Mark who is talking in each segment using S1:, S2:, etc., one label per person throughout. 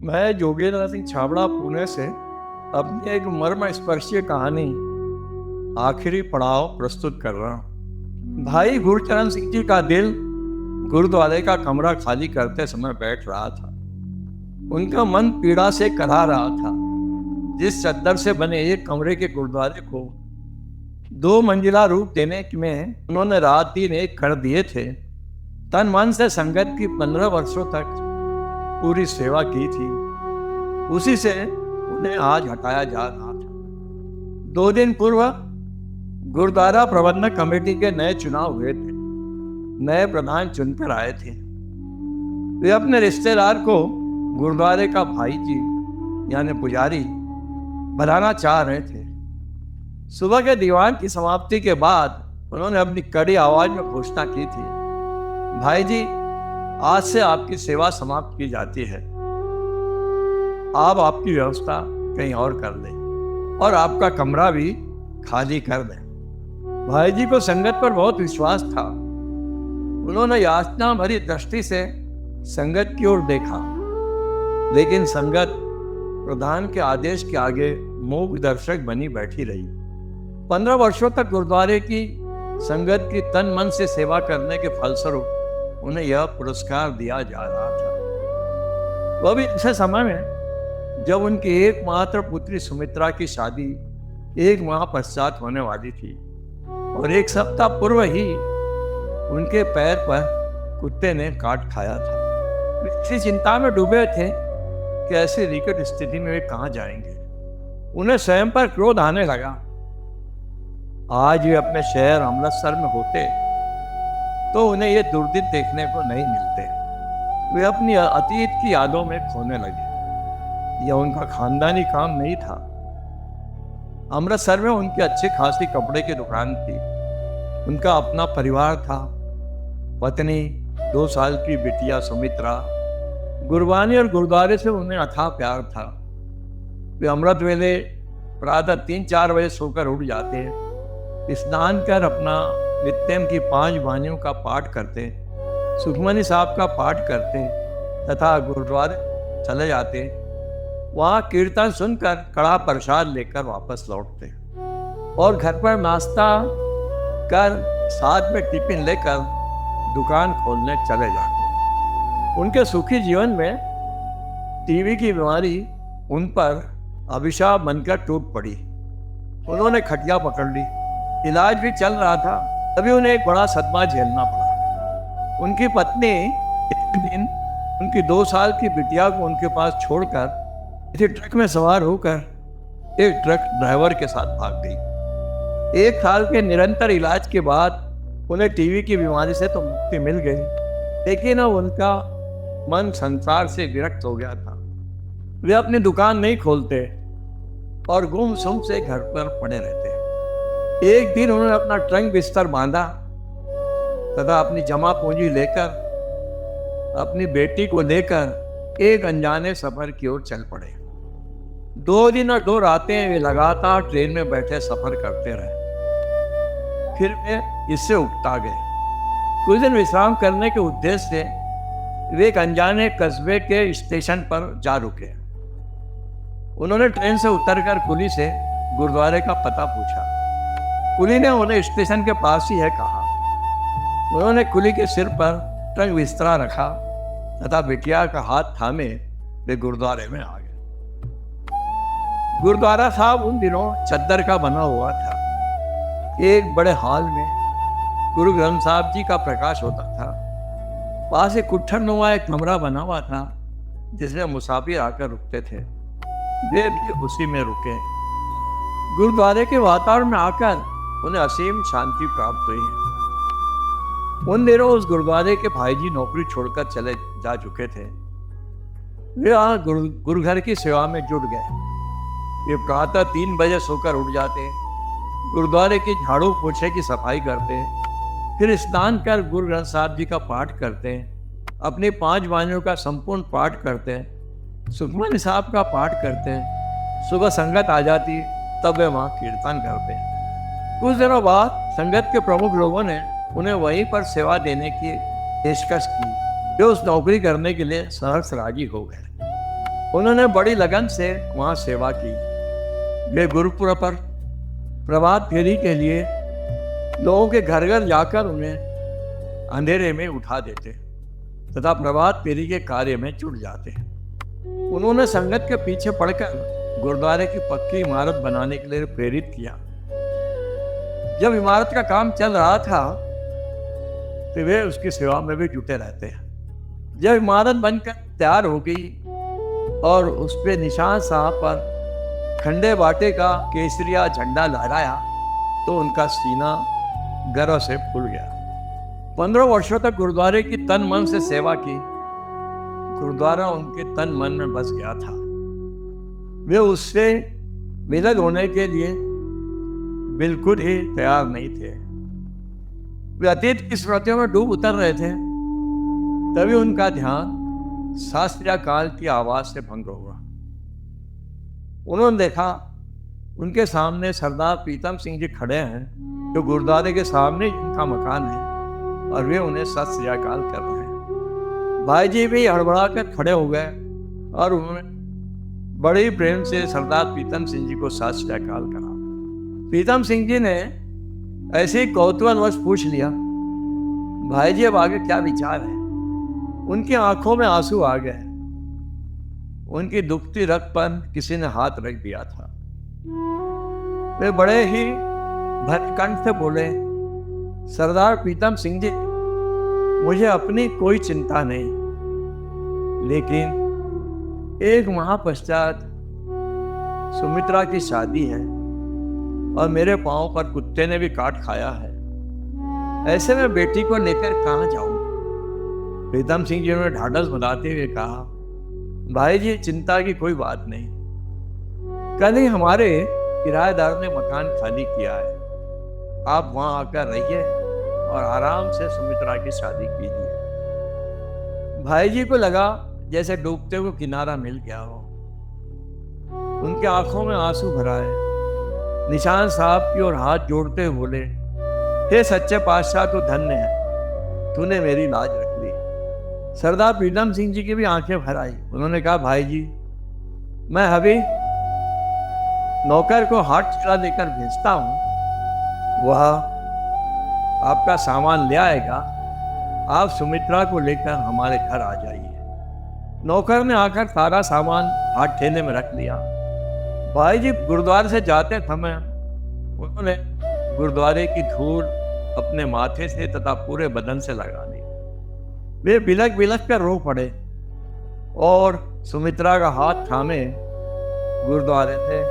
S1: मैं जोगेंद्र सिंह छाबड़ा पुणे से अपनी एक मर्मस्पर्शी कहानी आखिरी पड़ाव प्रस्तुत कर रहा हूँ। भाई गुरचरण सिंह जी का दिल गुरुद्वारे का कमरा खाली करते समय बैठ रहा था। उनका मन पीड़ा से करा रहा था। जिस चद्दर से बने एक कमरे के गुरुद्वारे को 2 मंजिला रूप देने में उन्होंने रात दिन एक कर दिए थे। तन मन से संगत की 15 वर्षों तक पूरी सेवा की थी, उसी से उन्हें आज हटाया जा रहा था। 2 दिन पूर्व गुरुद्वारा प्रबंधक कमेटी के नए चुनाव हुए थे। नए प्रधान चुनकर आए थे। वे अपने रिश्तेदार को गुरुद्वारे का भाई जी यानी पुजारी बनाना चाह रहे थे। सुबह के दीवान की समाप्ति के बाद उन्होंने अपनी कड़ी आवाज में घोषणा की थी, भाई जी, आज से आपकी सेवा समाप्त की जाती है। आप आपकी व्यवस्था कहीं और कर लें और आपका कमरा भी खाली कर दें। भाई जी को संगत पर बहुत विश्वास था। उन्होंने याचना भरी दृष्टि से संगत की ओर देखा, लेकिन संगत प्रधान के आदेश के आगे मूक दर्शक बनी बैठी रही। 15 वर्षों तक गुरुद्वारे की संगत की तन मन से सेवा करने के फलस्वरूप उन्हें यह पुरस्कार दिया जा रहा था। वह भी ऐसे समय में जब उनकी एकमात्र पुत्री सुमित्रा की शादी 1 माह पश्चात होने वाली थी और 1 सप्ताह पूर्व ही उनके पैर पर कुत्ते ने काट खाया था। इसी चिंता में डूबे थे कि ऐसी विकट स्थिति में वे कहाँ जाएंगे। उन्हें स्वयं पर क्रोध आने लगा। आज वे अपने शहर अमृतसर में होते तो उन्हें ये दुर्दिन देखने को नहीं मिलते। वे अपनी अतीत की यादों में खोने लगे। यह उनका खानदानी काम नहीं था। अमृतसर में उनकी अच्छी खासी कपड़े की दुकान थी। उनका अपना परिवार था, पत्नी, 2 साल की बिटिया सुमित्रा। गुरबानी और गुरुद्वारे से उन्हें अथाह प्यार था। वे अमृत वेले प्रातः 3-4 बजे सोकर उठ जाते, स्नान कर अपना नित्यम की 5 वाणियों का पाठ करते, सुखमनी साहब का पाठ करते तथा गुरुद्वारे चले जाते। वहाँ कीर्तन सुनकर कड़ा प्रसाद लेकर वापस लौटते और घर पर नाश्ता कर साथ में टिफिन लेकर दुकान खोलने चले जाते। उनके सुखी जीवन में टीबी की बीमारी उन पर अभिशाप बनकर टूट पड़ी। उन्होंने खटिया पकड़ ली। इलाज भी चल रहा था, तभी उन्हें एक बड़ा सदमा झेलना पड़ा। उनकी पत्नी एक दिन उनकी 2 साल की बिटिया को उनके पास छोड़कर इसी ट्रक में सवार होकर एक ट्रक ड्राइवर के साथ भाग गई। 1 साल के निरंतर इलाज के बाद उन्हें टीबी की बीमारी से तो मुक्ति मिल गई, लेकिन अब उनका मन संसार से विरक्त हो गया था। वे अपनी दुकान नहीं खोलते और गुमसुम से घर पर पड़े रहते। एक दिन उन्होंने अपना ट्रंक बिस्तर बांधा तथा अपनी जमा पूंजी लेकर अपनी बेटी को लेकर एक अनजाने सफर की ओर चल पड़े। 2 दिन और 2 रातें वे लगातार ट्रेन में बैठे सफर करते रहे। फिर वे इससे उकता गए। कुछ दिन विश्राम करने के उद्देश्य से वे एक अनजाने कस्बे के स्टेशन पर जा रुके। उन्होंने ट्रेन से उतरकर कुली से गुरुद्वारे का पता पूछा। कुली ने उन्हें स्टेशन के पास ही है कहा। उन्होंने कुली के सिर पर ट्रंक बिस्तरा रखा तथा बिटिया का हाथ थामे वे गुरुद्वारे में आ गए। गुरुद्वारा साहब उन दिनों चद्दर का बना हुआ था। एक बड़े हॉल में गुरु ग्रंथ साहब जी का प्रकाश होता था। पास एक कुट्ठरनुमा एक कमरा बना हुआ था जिसमें मुसाफिर आकर रुकते थे। वे भी उसी में रुके। गुरुद्वारे के वातावरण में आकर उन्हें असीम शांति प्राप्त हुई। उन दिनों उस गुरुद्वारे के भाई जी नौकरी छोड़कर चले जा चुके थे। वे यहाँ गुरुघर की सेवा में जुट गए। वे प्रातः 3 बजे सोकर उठ जाते, गुरुद्वारे की झाड़ू पोछे की सफाई करते, फिर स्नान कर गुरु ग्रंथ साहब जी का पाठ करते, अपनी 5 वाणियों का संपूर्ण पाठ करते, सुखमनी साहब का पाठ करते। सुबह संगत आ जाती, तब वे वहाँ कीर्तन करते। कुछ दिनों बाद संगत के प्रमुख लोगों ने उन्हें वहीं पर सेवा देने की पेशकश की। वे उस नौकरी करने के लिए सहर्ष राजी हो गए। उन्होंने बड़ी लगन से वहाँ सेवा की। वे गुरुपुरब पर प्रभात फेरी के लिए लोगों के घर घर जाकर उन्हें अंधेरे में उठा देते तथा प्रभात फेरी के कार्य में जुट जाते। उन्होंने संगत के पीछे पड़कर गुरुद्वारे की पक्की इमारत बनाने के लिए प्रेरित किया। जब इमारत का काम चल रहा था तो वे उसकी सेवा में भी जुटे रहते हैं। जब इमारत बनकर तैयार हो गई और उस पे निशान साहब पर खंडे बाटे का केसरिया झंडा लहराया तो उनका सीना गर्व से फूल गया। 15 वर्षों तक गुरुद्वारे की तन मन से सेवा की। गुरुद्वारा उनके तन मन में बस गया था। वे उससे विलग होने के लिए बिल्कुल ही तैयार नहीं थे। वे अतीत की स्मृतियों में डूब उतर रहे थे। तभी उनका ध्यान शास्त्रीय काल की आवाज से भंग हुआ। उन्होंने देखा उनके सामने सरदार प्रीतम सिंह जी खड़े हैं, जो गुरुद्वारे के सामने उनका मकान है, और वे उन्हें सत श्री अकाल कर रहे हैं। भाई जी भी हड़बड़ा कर खड़े हो गए और उन्होंने बड़े ही प्रेम से सरदार प्रीतम सिंह जी को सत श्री अकाल कहा। प्रीतम सिंह जी ने ऐसे ही कौतूहलवश पूछ लिया, भाई जी अब आगे क्या विचार है? उनकी आंखों में आंसू आ गए। उनकी दुखती रग पर किसी ने हाथ रख दिया था। वे बड़े ही भटकंठ से बोले, सरदार प्रीतम सिंह जी, मुझे अपनी कोई चिंता नहीं, लेकिन एक माह पश्चात सुमित्रा की शादी है और मेरे पांव पर कुत्ते ने भी काट खाया है। ऐसे में बेटी को लेकर कहाँ जाऊंगा? प्रीतम सिंह जी ने ढाढ़स बनाते हुए कहा, भाई जी चिंता की कोई बात नहीं। कल ही हमारे किराएदार ने मकान खाली किया है। आप वहां आकर रहिए और आराम से सुमित्रा की शादी कीजिए। भाई जी को लगा जैसे डूबते हुए किनारा मिल गया हो। उनके आंखों में आंसू भर आए। निशान साहब की ओर हाथ जोड़ते हुए बोले, हे सच्चे पातशाह, तू धन्य है, तूने मेरी लाज रख ली। सरदार प्रीतम सिंह जी की भी आंखें भर आई। उन्होंने कहा, भाई जी, मैं अभी नौकर को हाथ चला देकर भेजता हूँ, वह आपका सामान ले आएगा। आप सुमित्रा को लेकर हमारे घर आ जाइए। नौकर ने आकर सारा सामान हाथ ठेले में रख लिया। भाई जी गुरुद्वारे से जाते समय उन्होंने गुरुद्वारे की धूल अपने माथे से तथा पूरे बदन से लगा ली। वे बिलक बिलक कर रो पड़े और सुमित्रा का हाथ थामे गुरुद्वारे से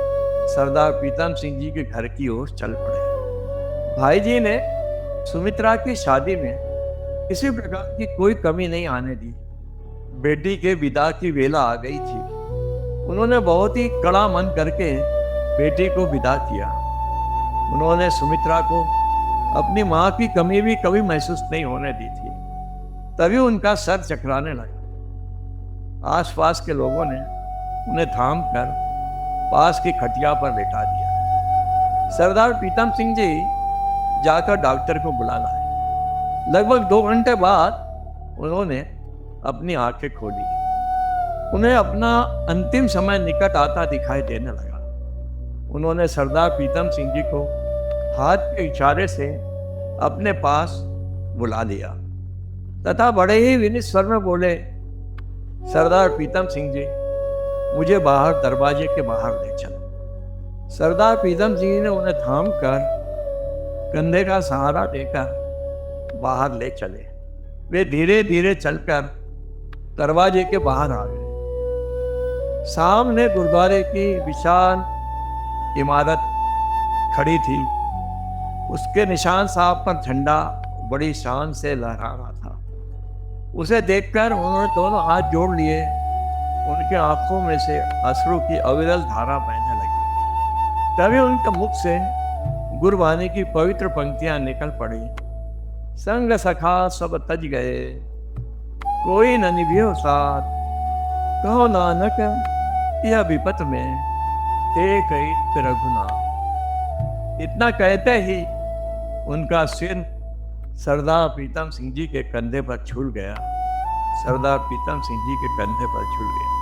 S1: सरदार प्रीतम सिंह जी के घर की ओर चल पड़े। भाई जी ने सुमित्रा की शादी में किसी प्रकार की कोई कमी नहीं आने दी। बेटी के विदा की वेला आ गई थी। उन्होंने बहुत ही कड़ा मन करके बेटी को विदा किया। उन्होंने सुमित्रा को अपनी माँ की कमी भी कभी महसूस नहीं होने दी थी। तभी उनका सर चकराने लगा। आसपास के लोगों ने उन्हें थाम कर पास की खटिया पर लेटा दिया। सरदार प्रीतम सिंह जी जाकर डॉक्टर को बुला लाए। लगभग 2 घंटे बाद उन्होंने अपनी आंखें खोली। उन्हें अपना अंतिम समय निकट आता दिखाई देने लगा। उन्होंने सरदार प्रीतम सिंह जी को हाथ के इशारे से अपने पास बुला लिया तथा बड़े ही विनीत स्वर में बोले, सरदार प्रीतम सिंह जी, मुझे बाहर दरवाजे के बाहर ले चलो। सरदार प्रीतम सिंह जी ने उन्हें थाम कर कंधे का सहारा देकर बाहर ले चले। वे धीरे धीरे चलकर दरवाजे के बाहर आ गए। सामने गुरुद्वारे की विशाल इमारत खड़ी थी। उसके निशान साहब पर झंडा बड़ी शान से लहरा रहा था। उसे देखकर उन्होंने दोनों हाथ जोड़ लिए। उनके आंखों में से अश्रु की अविरल धारा बहने लगी। तभी उनके मुख से गुरबानी की पवित्र पंक्तियां निकल पड़ी। संग सखा सब तज गए, कोई न निभियो साथ, कहो नानक यह विपत में ते कई रघुनाथ। इतना कहते ही उनका सिर सरदार प्रीतम सिंह जी के कंधे पर झूल गया। सरदार प्रीतम सिंह जी के कंधे पर झूल गया।